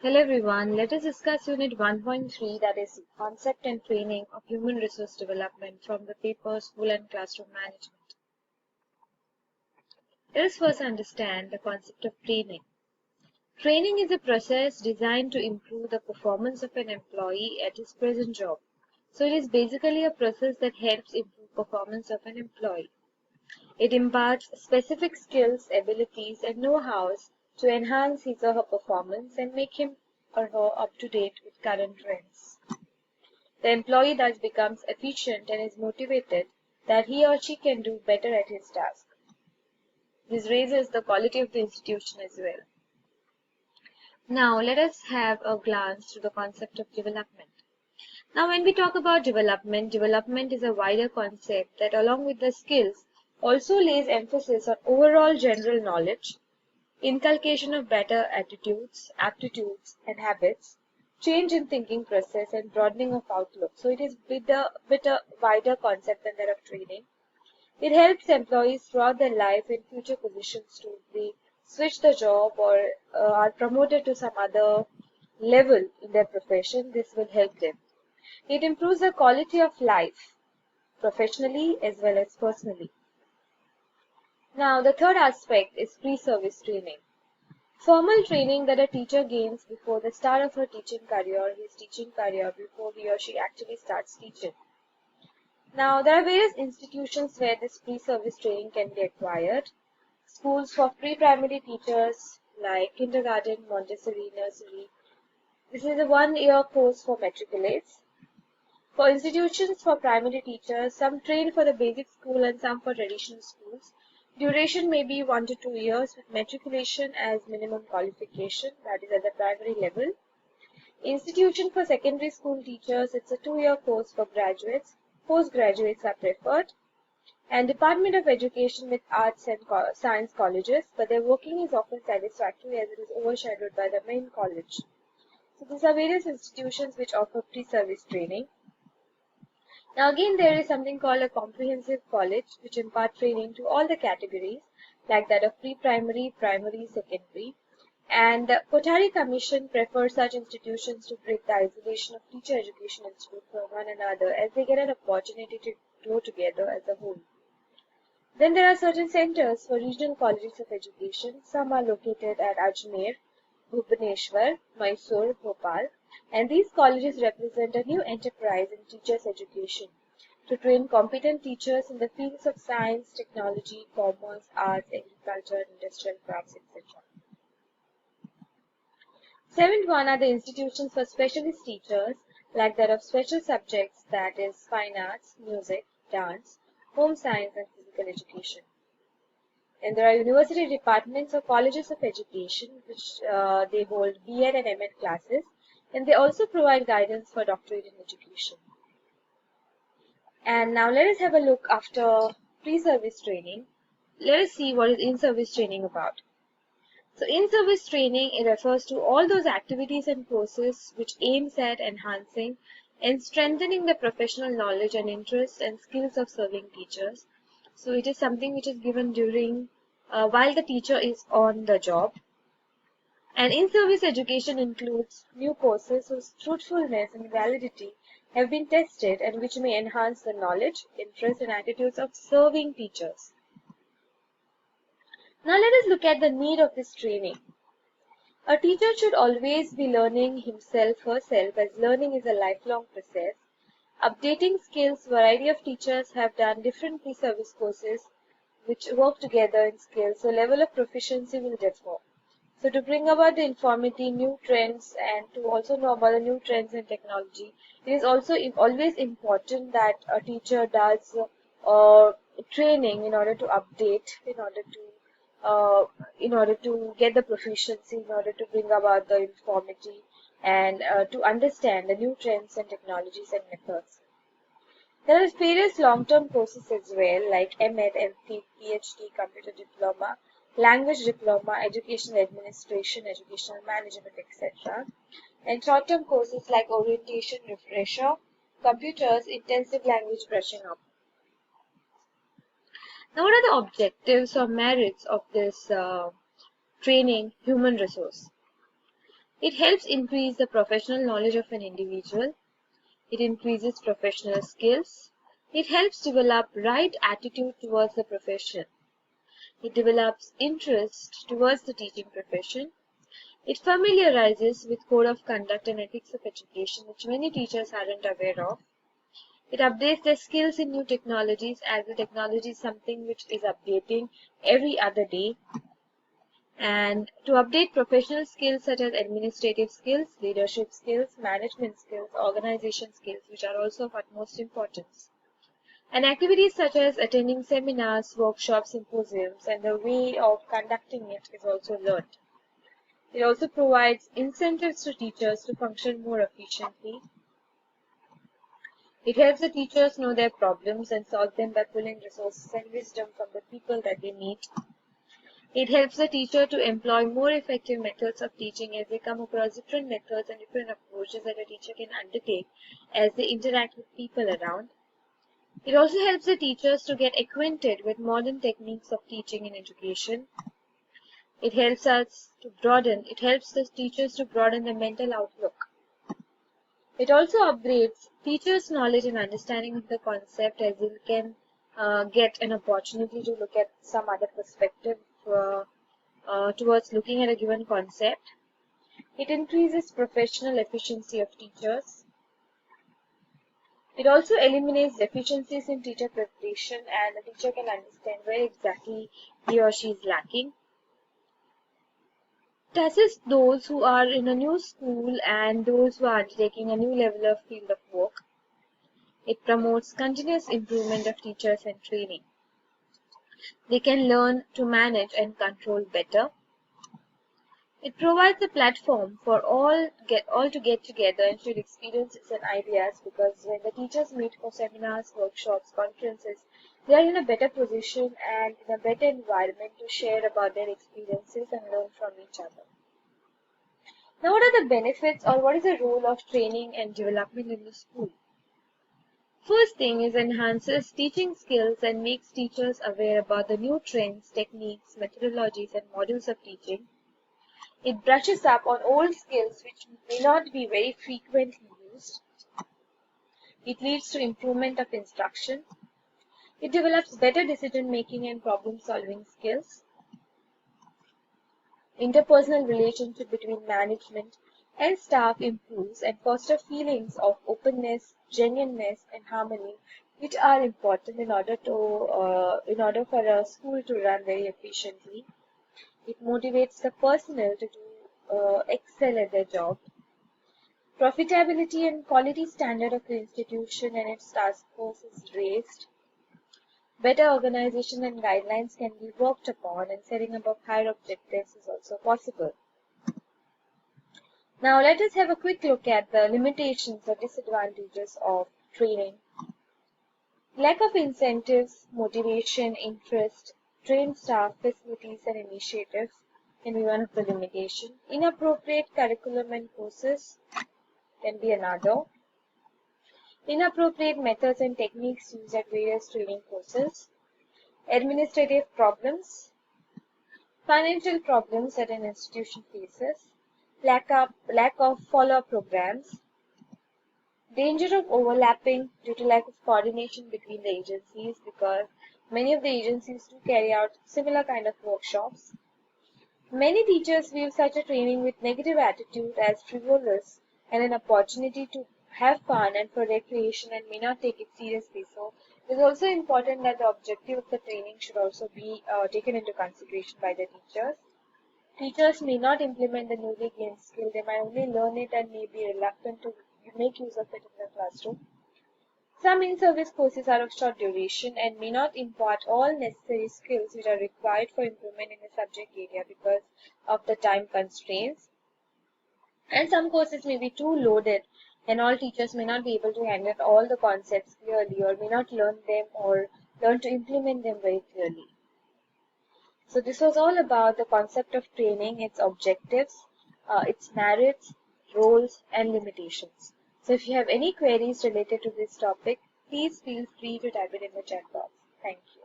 Hello everyone, let us discuss Unit 1.3, that is Concept and Training of Human Resource Development from the paper School and Classroom Management. Let us first understand the concept of training. Training is a process designed to improve the performance of an employee at his present job. So it is basically a process that helps improve performance of an employee. It imparts specific skills, abilities, and know-hows to enhance his or her performance and make him or her up to date with current trends. The employee thus becomes efficient and is motivated that he or she can do better at his task. This raises the quality of the institution as well. Now let us have a glance to the concept of development. Now when we talk about development is a wider concept that along with the skills also lays emphasis on overall general knowledge, inculcation of better attitudes, aptitudes, and habits, change in thinking process, and broadening of outlook. So it is a bit a wider concept than that of training. It helps employees throughout their life in future positions to be switch the job or are promoted to some other level in their profession. This will help them. It improves the quality of life professionally as well as personally. Now, the third aspect is pre-service training. Formal training that a teacher gains before the start of her teaching career, his teaching career, before he or she actually starts teaching. Now, there are various institutions where this pre-service training can be acquired. Schools for pre-primary teachers like kindergarten, Montessori, nursery. This is a one-year course for matriculates. For institutions for primary teachers, some train for the basic school and some for traditional schools. Duration may be 1 to 2 years with matriculation as minimum qualification, that is at the primary level. Institution for secondary school teachers, it's a 2-year course for graduates. Postgraduates are preferred. And Department of Education with arts and science colleges, but their working is often satisfactory as it is overshadowed by the main college. So these are various institutions which offer pre-service training. Now again there is something called a comprehensive college which impart training to all the categories like that of pre-primary, primary, secondary. And the Kothari Commission prefers such institutions to break the isolation of teacher education institutes from one another as they get an opportunity to grow together as a whole. Then there are certain centers for regional colleges of education. Some are located at Ajmer, Bhubaneswar, Mysore, Bhopal, and these colleges represent a new enterprise in teachers' education to train competent teachers in the fields of science, technology, commerce, arts, agriculture, industrial crafts, etc. Seventh one are the institutions for specialist teachers, like that of special subjects, that is fine arts, music, dance, home science, and physical education. And there are university departments or colleges of education which they hold B.Ed and M.Ed classes, and they also provide guidance for doctorate in education. And now let us have a look after pre-service training. Let us see what is in-service training about. So in-service training, it refers to all those activities and courses which aims at enhancing and strengthening the professional knowledge and interests and skills of serving teachers. So it is something which is given during while the teacher is on the job. And in-service education includes new courses whose truthfulness and validity have been tested and which may enhance the knowledge, interests, and attitudes of serving teachers. Now let us look at the need of this training. A teacher should always be learning himself, herself, as learning is a lifelong process. Updating skills, variety of teachers have done different pre-service courses which work together in skills, so level of proficiency will differ. So to bring about the informity, new trends, and to also know about the new trends in technology, it is also always important that a teacher does training in order to update, in order to get the proficiency, in order to bring about the informity, and to understand the new trends and technologies and methods. There are various long-term courses as well, like M.Ed, M.Phil, PhD, Computer Diploma, Language Diploma, Educational Administration, Educational Management, etc. And short-term courses like Orientation, Refresher, Computers, Intensive Language Brushing Up. Now, what are the objectives or merits of this training human resource? It helps increase the professional knowledge of an individual. It increases professional skills. It helps develop right attitude towards the profession. It develops interest towards the teaching profession. It familiarizes with code of conduct and ethics of education, which many teachers aren't aware of. It updates their skills in new technologies, as the technology is something which is updating every other day. And to update professional skills such as administrative skills, leadership skills, management skills, organization skills, which are also of utmost importance. And activities such as attending seminars, workshops, symposiums, and the way of conducting it is also learned. It also provides incentives to teachers to function more efficiently. It helps the teachers know their problems and solve them by pulling resources and wisdom from the people that they meet. It helps the teacher to employ more effective methods of teaching as they come across different methods and different approaches that a teacher can undertake as they interact with people around. It also helps the teachers to get acquainted with modern techniques of teaching and education. It helps the teachers to broaden their mental outlook. It also upgrades teachers' knowledge and understanding of the concept, as they can get an opportunity to look at some other perspective towards looking at a given concept. It increases professional efficiency of teachers. It also eliminates deficiencies in teacher preparation, and the teacher can understand where exactly he or she is lacking. It assists those who are in a new school and those who are undertaking a new level of field of work. It promotes continuous improvement of teachers and training. They can learn to manage and control better. It provides a platform for all to get together and share experiences and ideas, because when the teachers meet for seminars, workshops, conferences, they are in a better position and in a better environment to share about their experiences and learn from each other. Now, what are the benefits, or what is the role of training and development in the school? First thing is enhances teaching skills and makes teachers aware about the new trends, techniques, methodologies, and modules of teaching. It brushes up on old skills which may not be very frequently used. It leads to improvement of instruction. It develops better decision-making and problem-solving skills. Interpersonal relationship between management and staff improves and foster feelings of openness, genuineness, and harmony, which are important in order for a school to run very efficiently. It motivates the personnel to excel at their job. Profitability and quality standard of the institution and its task force is raised. Better organization and guidelines can be worked upon, and setting up higher objectives is also possible. Now let us have a quick look at the limitations or disadvantages of training. Lack of incentives, motivation, interest, trained staff, facilities, and initiatives can be one of the limitations. Inappropriate curriculum and courses can be another. Inappropriate methods and techniques used at various training courses. Administrative problems. Financial problems that an institution faces. Lack of follow-up programs. Danger of overlapping due to lack of coordination between the agencies, because many of the agencies do carry out similar kind of workshops. Many teachers view such a training with negative attitude as frivolous and an opportunity to have fun and for recreation, and may not take it seriously. So it is also important that the objective of the training should also be taken into consideration by the teachers. Teachers may not implement the newly gained skill. They might only learn it and may be reluctant to make use of it in the classroom. Some in-service courses are of short duration and may not impart all necessary skills which are required for improvement in a subject area because of the time constraints. And some courses may be too loaded, and all teachers may not be able to handle all the concepts clearly, or may not learn them or learn to implement them very clearly. So this was all about the concept of training, its objectives, its merits, roles, and limitations. So if you have any queries related to this topic, please feel free to type it in the chat box. Thank you.